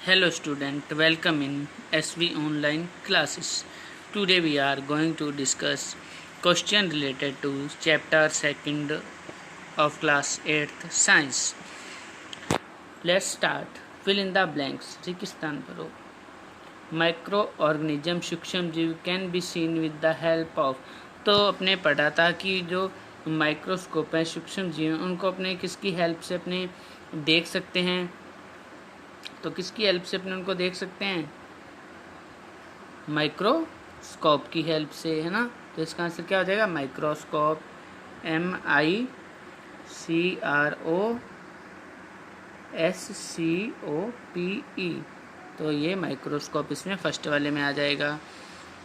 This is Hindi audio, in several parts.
Hello student, welcome in SV online classes. Today we are going to discuss question related to chapter 2nd of class 8th science. Let's start. Fill in the blanks. रिक्त स्थान भरो. माइक्रो ऑर्गेनिज्म सूक्ष्म जीव can be seen with the help of. तो अपने पढ़ा था कि जो माइक्रोस्कोप है सूक्ष्म जीव उनको अपने किसकी हेल्प से अपने देख सकते हैं. तो किसकी हेल्प से अपने उनको देख सकते हैं? माइक्रोस्कोप की हेल्प से, है ना. तो इसका आंसर क्या हो जाएगा? माइक्रोस्कोप. MICROSCOPE. तो ये माइक्रोस्कोप इसमें फर्स्ट वाले में आ जाएगा.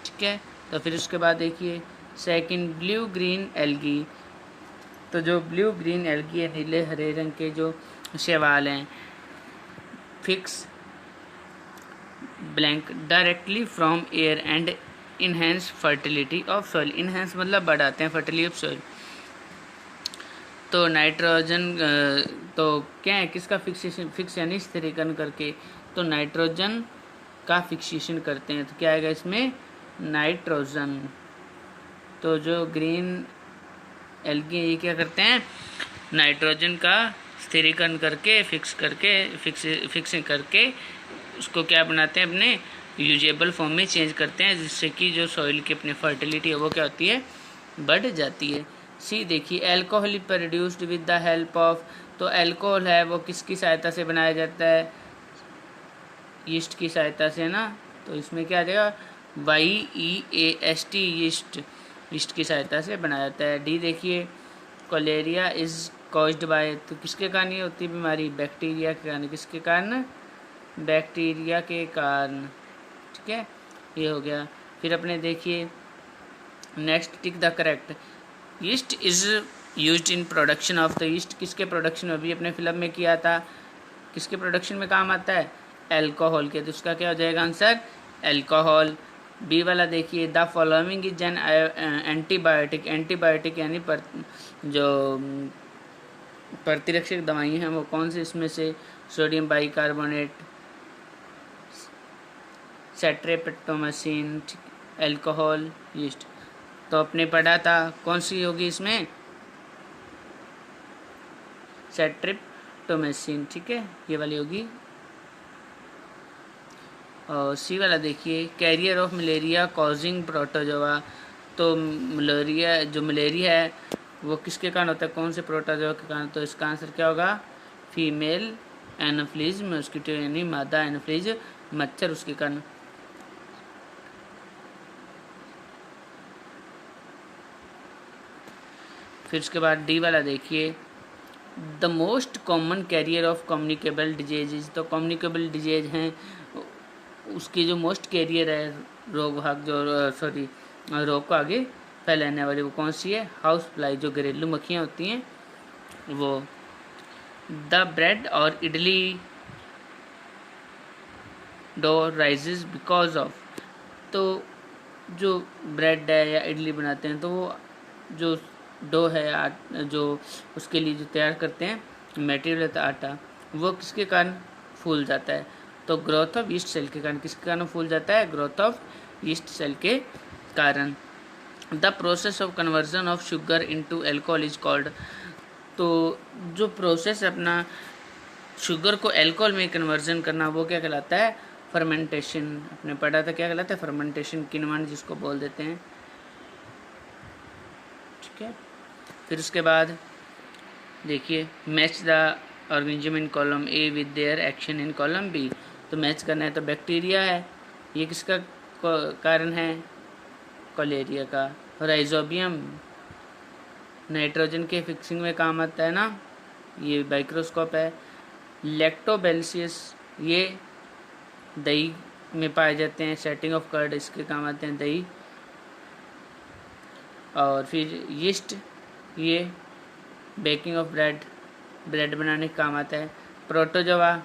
ठीक है. तो फिर उसके बाद देखिए सेकंड, ब्लू ग्रीन एल्गी. तो जो ब्लू ग्रीन एल्गी है, नीले हरे रंग के जो शैवाल हैं, fix blank directly from air and enhance fertility of soil. Enhance मतलब बढ़ाते हैं फर्टिलिटी ऑफ सॉइल. तो नाइट्रोजन तो क्या है, किसका फिक्सेशन, फिक्स यानी स्थिरीकरण करके. तो नाइट्रोजन का फिक्सेशन करते हैं. तो क्या आएगा इसमें? नाइट्रोजन. तो जो ग्रीन एल्गी ये क्या करते हैं? नाइट्रोजन का स्थिरीकरण करके फिक्सिंग करके उसको क्या बनाते हैं, अपने यूजेबल फॉर्म में चेंज करते हैं, जिससे कि जो सॉइल की अपनी फर्टिलिटी है वो क्या होती है? बढ़ जाती है. सी देखिए, alcohol produced with the help of. तो एल्कोहल है वो किसकी सहायता से बनाया जाता है? यीस्ट की सहायता से ना. तो इसमें क्या आ जाएगा? YEAST yeast. यीस्ट की सहायता से बनाया जाता है. डी देखिए, कोलेरिया इज कॉज्ड बाय. तो किसके कारण ये होती है बीमारी? बैक्टीरिया के कारण. किसके कारण? बैक्टीरिया के कारण. ठीक है, ये हो गया. फिर अपने देखिए next, tick the correct. Yeast is used in production of. The yeast किसके प्रोडक्शन में? अभी अपने फिल्म में किया था. किसके प्रोडक्शन में काम आता है? एल्कोहल के. तो उसका क्या हो जाएगा आंसर? एल्कोहल. बी वाला देखिए, the following is an antibiotic. Antibiotic यानी जो प्रतिरक्षक दवाई हैं वो कौन सी इसमें से? Sodium bicarbonate, streptomycin, alcohol, yeast. तो अपने पढ़ा था कौन सी होगी इसमें? सेट्रेप्टोमाइसिन. ठीक है, ये वाली होगी. और सी वाला देखिए, carrier of malaria causing protozoa. तो मलेरिया, जो मलेरिया है वो किसके कारण होता है? कौन से प्रोटोजोआ के कारण? तो इसका आंसर क्या होगा? फीमेल एनोफ्लिज मॉस्किटो, यानी मादा एनोफ्लिज मच्छर, उसके कारण. फिर उसके बाद डी वाला देखिए, the most common carrier of communicable disease. तो कम्युनिकेबल डिजीज हैं उसकी जो मोस्ट कैरियर है रोग भाग, जो रोग को आगे फैलाने वाली, वो कौन सी है? हाउस फ्लाई, जो घरेलू मक्खियाँ होती हैं वो. द ब्रेड और idli dough rises because of. तो जो ब्रेड है या इडली बनाते हैं तो वो जो डो है, जो उसके लिए जो तैयार करते हैं मटेरियल रहता है आटा, वो किसके कारण फूल जाता है? तो ग्रोथ ऑफ यीस्ट सेल के कारण. किसके कारण फूल जाता है? ग्रोथ ऑफ यीस्ट सेल के कारण. The process of conversion of sugar into alcohol is called. तो जो प्रोसेस है अपना शुगर को अल्कोहल में कन्वर्जन करना, वो क्या कहलाता है? फर्मेंटेशन. अपने पढ़ा था क्या कहलाता है? फर्मेंटेशन, किण्वन जिसको बोल देते हैं. ठीक है. फिर उसके बाद देखिए, match the organism in column A with their action in column B. तो मैच करना है तो बैक्टीरिया है, ये किसका कारण है? कोलेरिया का. राइजोबियम नाइट्रोजन के फिक्सिंग में काम आता है ना, ये माइक्रोस्कोप है. लैक्टोबैसिलस ये दही में पाए जाते हैं. सेटिंग ऑफ कर्ड इसके काम आते हैं, दही. और फिर यीस्ट ये बेकिंग ऑफ ब्रेड बनाने का काम आता है. प्रोटोजोआ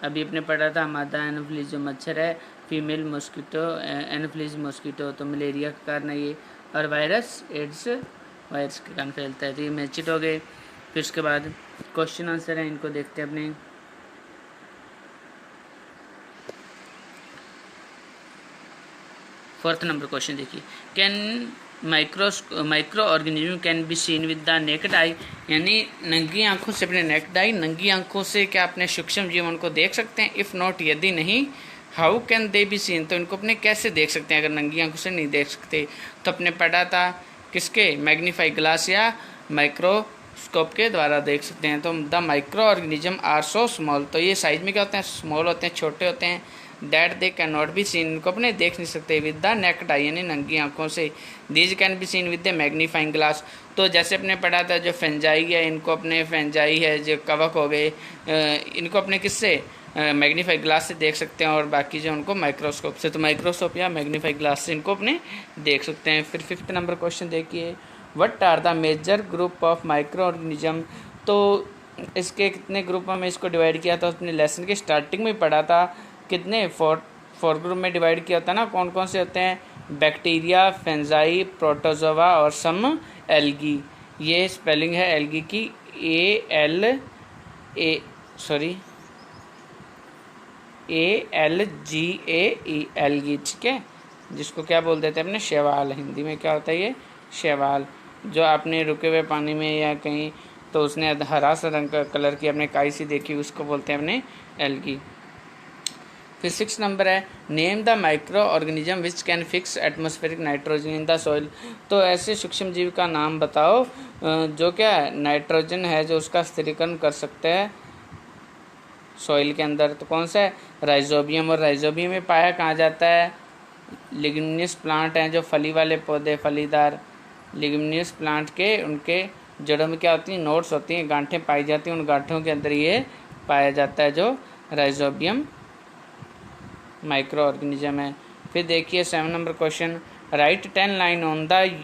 अभी अपने पढ़ा था, मादा एनोफ्लिज जो मच्छर है, फीमेल मॉस्किटो एनोफ्लिज मॉस्किटो, तो मलेरिया का कारण है ये. और वायरस एड्स वायरस के कारण फैलता है. तो ये मैचिट हो गए. फिर उसके बाद क्वेश्चन आंसर है, इनको देखते हैं अपने. फोर्थ नंबर क्वेश्चन देखिए, can micro organism can be seen with the naked eye, यानी नंगी आंखों से, अपने नेकेड आई नंगी आंखों से क्या अपने सूक्ष्म जीवन को देख सकते हैं? इफ़ नॉट, यदि नहीं, how can they be seen, तो इनको अपने कैसे देख सकते हैं अगर नंगी आंखों से नहीं देख सकते? तो अपने पढ़ा था किसके, मैग्नीफाई ग्लास या माइक्रोस्कोप के द्वारा देख सकते हैं। तो the micro organism are so small, तो ये साइज में क्या होते हैं, स्मॉल होते हैं, छोटे होते हैं। That they can not be seen, इनको अपने देख नहीं सकते विद द नेकेड आई, यानी नंगी आंखों से। These can be seen with the magnifying glass, तो जैसे अपने पढ़ा था जो फेंजाई है, इनको अपने फेंजाई है, जो कवक हो गए, इनको अपने किससे, मैग्नीफाई ग्लास से देख सकते हैं, और बाकी जो उनको माइक्रोस्कोप से। तो माइक्रोस्कोप या मैग्नीफाई ग्लास से इनको अपने देख सकते हैं। फिर फिफ्थ नंबर क्वेश्चन देखिए, what are the major group of micro organism, तो इसके कितने ग्रुप में इसको डिवाइड किया था, अपने लेसन के स्टार्टिंग में पढ़ा था। कितने, फोर ग्रुप में डिवाइड किया होता है ना, कौन कौन से होते हैं, बैक्टीरिया, फेंजाई, प्रोटोजोआ और सम एल्गी। ये स्पेलिंग है एल्गी की, ALGAE, एल्गी, ठीक है, जिसको क्या बोल देते हैं अपने, शैवाल। हिंदी में क्या होता है ये, शैवाल। जो आपने रुके हुए पानी में या कहीं तो उसने हरा सा रंग का कलर की अपने काई सी देखी, उसको बोलते हैं अपने एल्गी। फिर 6 नंबर है, name the micro organism which can fix atmospheric nitrogen in the soil, तो ऐसे सूक्ष्म जीव का नाम बताओ जो क्या नाइट्रोजन है जो उसका स्थिरीकरण कर सकते हैं सॉइल के अंदर। तो कौन सा है, राइजोबियम। और राइजोबियम में पाया कहाँ जाता है, लिग्नियस प्लांट हैं जो फली वाले पौधे, फलीदार लिग्नियस प्लांट के, उनके जड़ों में क्या होती हैं, नोड्स होती हैं, गांठें पाई जाती हैं, उन गांठों के अंदर ये पाया जाता है जो राइजोबियम माइक्रो ऑर्गेनिज्म है। फिर देखिए 7 number question, right 10 line on the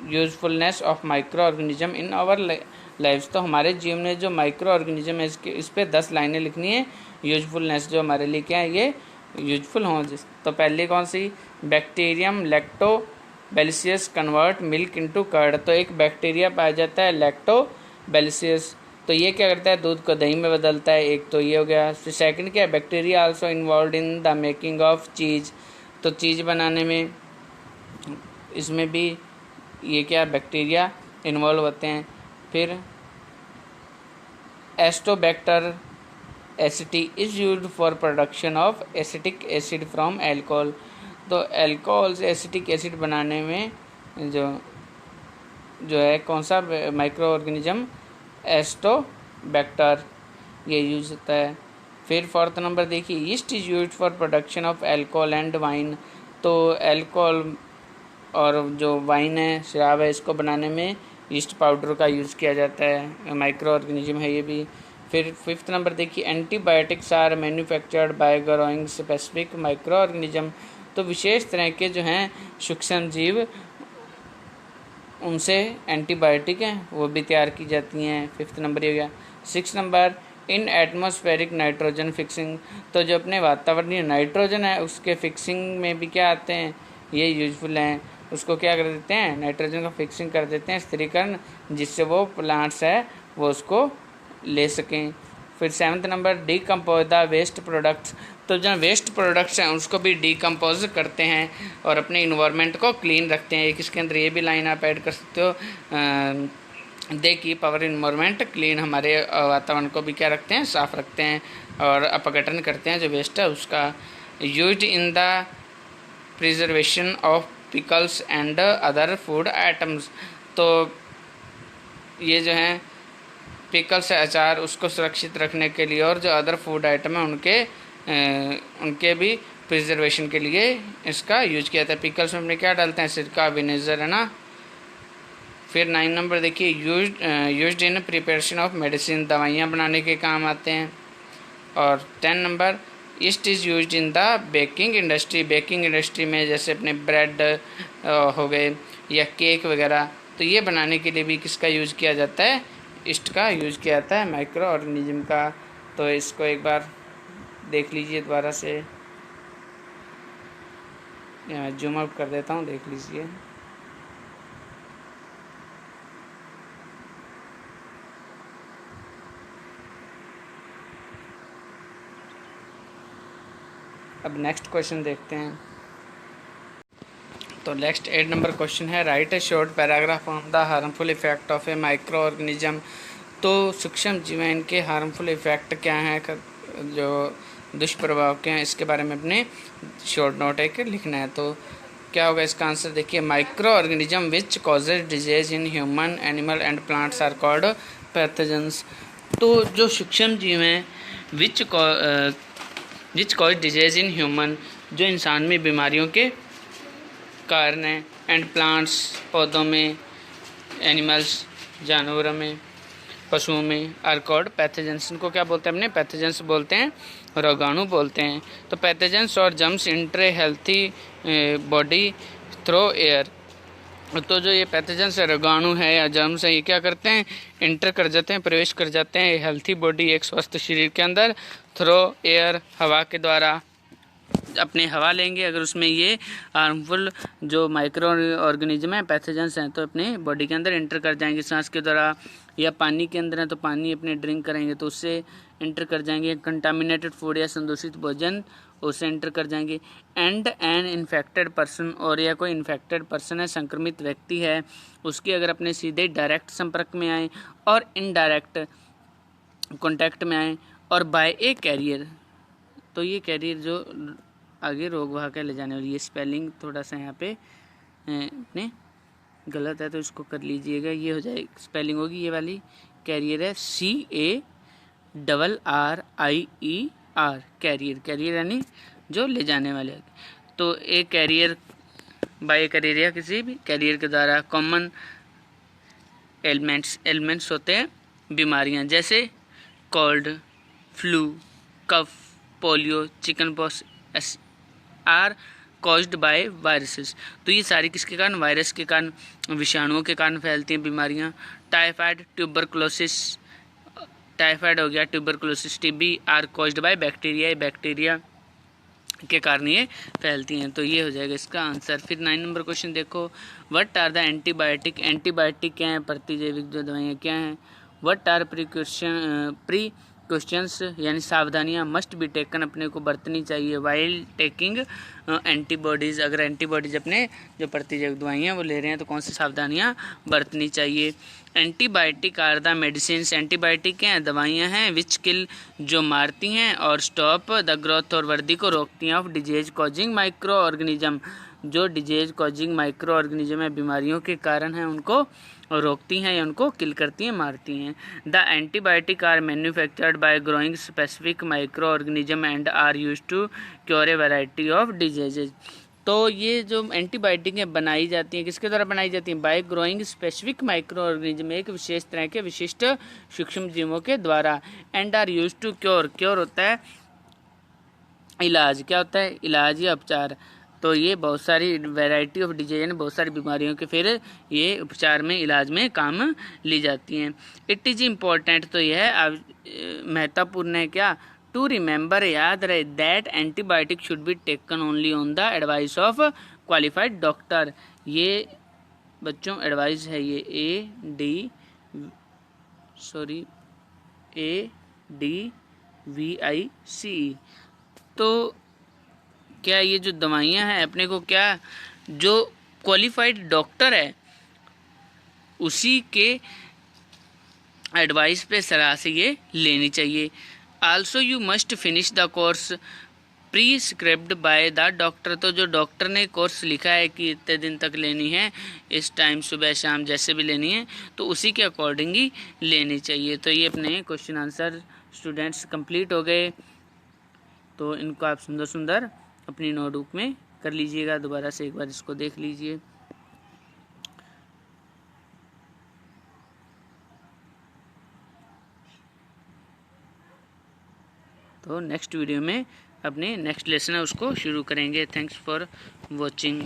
usefulness of micro organism in our lifes, तो हमारे जीवन में जो माइक्रो ऑर्गेनिज्म है इसके, इस पर 10 लाइनें लिखनी है, यूजफुलनेस जो हमारे लिए क्या है, ये यूजफुल हों। तो पहली कौन सी, bacterium lactobacillus convert milk into curd, तो एक बैक्टीरिया पाया जाता है लैक्टोबैसिलस, तो ये क्या करता है, दूध को दही में बदलता है, एक तो ये हो गया। फिर सेकंड क्या है, bacteria also involve in the making of cheese, तो चीज़ बनाने में इसमें भी ये क्या, बैक्टीरिया इन्वॉल्व होते हैं। फिर acetobacter aceti is used for production of acetic acid from alcohol, तो एल्कोहल से एसिटिक एसिड बनाने में जो है कौन सा माइक्रो ऑर्गेनिज्म, एस्टोबैक्टर, ये यूज होता है। फिर 4th नंबर देखिए, east is used for production of alcohol and wine, तो एल्कोहल और जो वाइन है, शराब है, इसको बनाने में ईस्ट पाउडर का यूज़ किया जाता है, माइक्रो ऑर्गेनिज्म है ये भी। फिर 5th नंबर देखिए, antibiotics are manufactured by growing specific micro organism, तो विशेष तरह के जो हैं सूक्ष्म जीव, उनसे एंटीबायोटिक हैं वो भी तैयार की जाती हैं। 5th नंबर ये हो गया। 6 नंबर, इन एटमॉस्फेरिक नाइट्रोजन फिक्सिंग, तो जो अपने वातावरणीय नाइट्रोजन है उसके फिक्सिंग में भी क्या आते हैं, ये यूजफुल हैं। उसको क्या कर देते हैं, नाइट्रोजन का फिक्सिंग कर देते हैं, स्थिरीकरण, जिससे वो प्लांट्स है वो उसको ले सकें। फिर 7th number, decompose the waste products, तो जो वेस्ट प्रोडक्ट्स हैं उसको भी डीकम्पोज करते हैं और अपने इन्वायरमेंट को क्लीन रखते हैं। एक इसके अंदर ये भी लाइन आप ऐड कर सकते हो, they keep our environment clean, हमारे वातावरण को भी क्या रखते हैं, साफ रखते हैं और अपघटन करते हैं जो वेस्ट है उसका। Used in the preservation of pickles and other food items, तो ये जो हैं पिकल्स है, अचार, उसको सुरक्षित रखने के लिए, और जो अदर फूड आइटम है उनके भी प्रिजर्वेशन के लिए इसका यूज किया था। पिकल्स में अपने क्या डालते हैं, सिरका, विनेगर, है ना। फिर 9 नंबर देखिए, used in preparation of medicine, दवाइयाँ बनाने के काम आते हैं। और 10 number, east is used in the baking industry, baking industry में जैसे अपने ब्रेड हो गए या केक वगैरह, तो ये बनाने के लिए भी किसका यूज़ किया जाता है, ईस्ट का यूज़ किया जाता है, माइक्रो ऑर्गेनिज्म का। तो इसको एक बार देख लीजिए दोबारा से, मैं जूम आउट कर देता हूँ, देख लीजिए। अब नेक्स्ट क्वेश्चन देखते हैं। तो नेक्स्ट 8 नंबर क्वेश्चन है, right A short paragraph on the harmful effect of A micro organism. तो सूक्ष्म जीवन के हार्मफुल इफेक्ट क्या हैं, जो दुष्प्रभाव क्या हैं, इसके बारे में अपने शॉर्ट नोट एक लिखना है। तो क्या होगा इसका आंसर, देखिए, micro organism which causes disease in human, animal and plants are called pathogens. तो जो सूक्ष्म जीव हैं which cause disease in human, जो इंसान में बीमारियों के कारण है, एंड प्लांट्स पौधों में, एनिमल्स जानवरों में, पशुओं में, आर कॉल्ड पैथोजेंस। इनको क्या बोलते हैं अपने, पैथोजेंस बोलते हैं, रोगाणु बोलते हैं। तो पैथोजेंस और germs inter healthy body through air. तो जो ये पैथोजेंस है, रोगाणु है या जर्म्स है, ये क्या करते हैं, इंटर कर जाते हैं, प्रवेश कर जाते हैं हेल्थी बॉडी, एक स्वस्थ शरीर के अंदर, थ्रू एयर, हवा के द्वारा। अपने हवा लेंगे, अगर उसमें ये हार्मफुल जो माइक्रो ऑर्गेनिज्म है, पैथोजेंस हैं, तो अपने बॉडी के अंदर इंटर कर जाएंगे सांस के द्वारा, या पानी के अंदर है तो पानी अपने ड्रिंक करेंगे तो उससे इंटर कर जाएंगे, कंटामिनेटेड फूड या संदूषित भोजन उससे इंटर कर जाएंगे। एंड एन इन्फेक्टेड पर्सन, और या कोई इन्फेक्टेड पर्सन है, संक्रमित व्यक्ति है, उसके अगर अपने सीधे डायरेक्ट संपर्क में आए और इनडायरेक्ट कॉन्टैक्ट में आए, और बाय ए कैरियर, तो ये कैरियर जो आगे रोग वाहक ले जाने वाली, ये स्पेलिंग थोड़ा सा यहाँ पे अपने गलत है तो इसको कर लीजिएगा, ये हो जाए स्पेलिंग होगी ये वाली, कैरियर है CARRIER, कैरियर, कैरियर यानी जो ले जाने वाले। तो एक कैरियर, बाय कैरियर या किसी भी कैरियर के द्वारा कॉमन एलिमेंट्स होते हैं बीमारियां, जैसे cold, flu, cough, polio, chicken pox are caused by viruses. तो ये सारी किसके कारण, वायरस के कारण, विषाणुओं के कारण फैलती हैं बीमारियां। टाइफाइड, ट्यूबरकुलोसिस, टाइफाइड हो गया, tuberculosis, TB are caused by bacteria, bacteria के कारण ये फैलती हैं। तो ये हो जाएगा इसका आंसर। फिर 9 नंबर क्वेश्चन देखो, what are the antibiotic, antibiotic क्या है, प्रतिजैविक जो दवाइयाँ क्या हैं। व्हाट आर प्रिकॉशंस यानी सावधानियां मस्ट बी टेकन, अपने को बरतनी चाहिए, वाइल टेकिंग एंटीबॉडीज़, अगर एंटीबॉडीज अपने जो प्रतिजैविक दवाइयाँ वो ले रहे हैं तो कौन सी सावधानियां बरतनी चाहिए। Antibiotic are the medicine, antibiotic क्या हैं, दवाइयाँ हैं, विच किल जो मारती हैं, और स्टॉप द ग्रोथ और वृद्धि को रोकती हैं, of disease causing micro organism, जो डिजीज कॉजिंग माइक्रो ऑर्गेनिज्म है, बीमारियों के कारण हैं, उनको रोकती हैं या उनको किल करती हैं, मारती हैं। The antibiotic are manufactured by growing specific micro organism and are used to cure a variety of diseases. तो ये जो एंटीबायोटिकें बनाई जाती हैं, किसके द्वारा बनाई जाती हैं, by growing specific micro organism, एक विशेष तरह के विशिष्ट सूक्ष्म जीवों के द्वारा। And are used to cure, cure होता है इलाज, क्या होता है, इलाज या उपचार। तो ये बहुत सारी वैरायटी ऑफ डिजीज, बहुत सारी बीमारियों के फिर ये उपचार में, इलाज में काम ली जाती हैं। इट इज़ इम्पोर्टेंट, तो यह महत्वपूर्ण है क्या, टू रिमेंबर, याद रहे, that antibiotic should be taken only on the advice of qualified doctor. ये बच्चों एडवाइस है, ये ADVICE। तो क्या ये जो दवाइयाँ हैं अपने को, क्या जो क्वालिफाइड डॉक्टर है उसी के एडवाइस पे, सलाह से ये लेनी चाहिए। Also you must finish the course prescribed by the doctor, तो जो डॉक्टर ने कोर्स लिखा है कि इतने दिन तक लेनी है, इस टाइम सुबह शाम जैसे भी लेनी है, तो उसी के अकॉर्डिंग ही लेनी चाहिए। तो ये अपने क्वेश्चन आंसर स्टूडेंट्स कंप्लीट हो गए। तो इनको आप सुंदर सुंदर अपनी नोटबुक में कर लीजिएगा, दोबारा से एक बार इसको देख लीजिए। तो नेक्स्ट वीडियो में अपने नेक्स्ट लेसन है उसको शुरू करेंगे। Thanks for watching.